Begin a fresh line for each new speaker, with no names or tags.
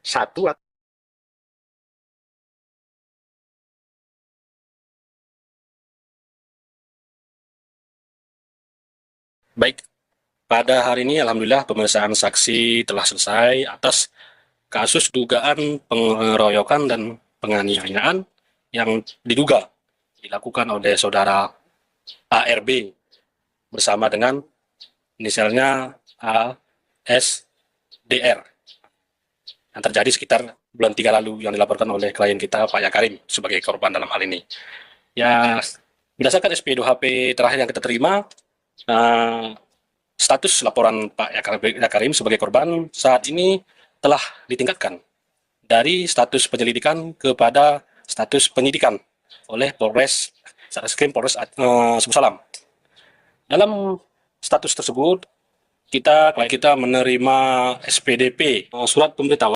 satu. Baik, pada hari ini alhamdulillah pemeriksaan saksi telah selesai atas kasus dugaan pengeroyokan dan penganiayaan yang diduga dilakukan oleh saudara ARB bersama dengan inisialnya ASDR yang terjadi sekitar bulan 3 lalu yang dilaporkan oleh klien kita Pak Yakarim sebagai korban dalam hal ini. Ya, berdasarkan SP2HP terakhir yang kita terima, status laporan Pak Yakarim sebagai korban saat ini telah ditingkatkan dari status penyelidikan kepada status penyidikan oleh Polres Satreskrim Polres Suku Salam. Dalam status tersebut, klien kita menerima SPDP, surat pemberitahuan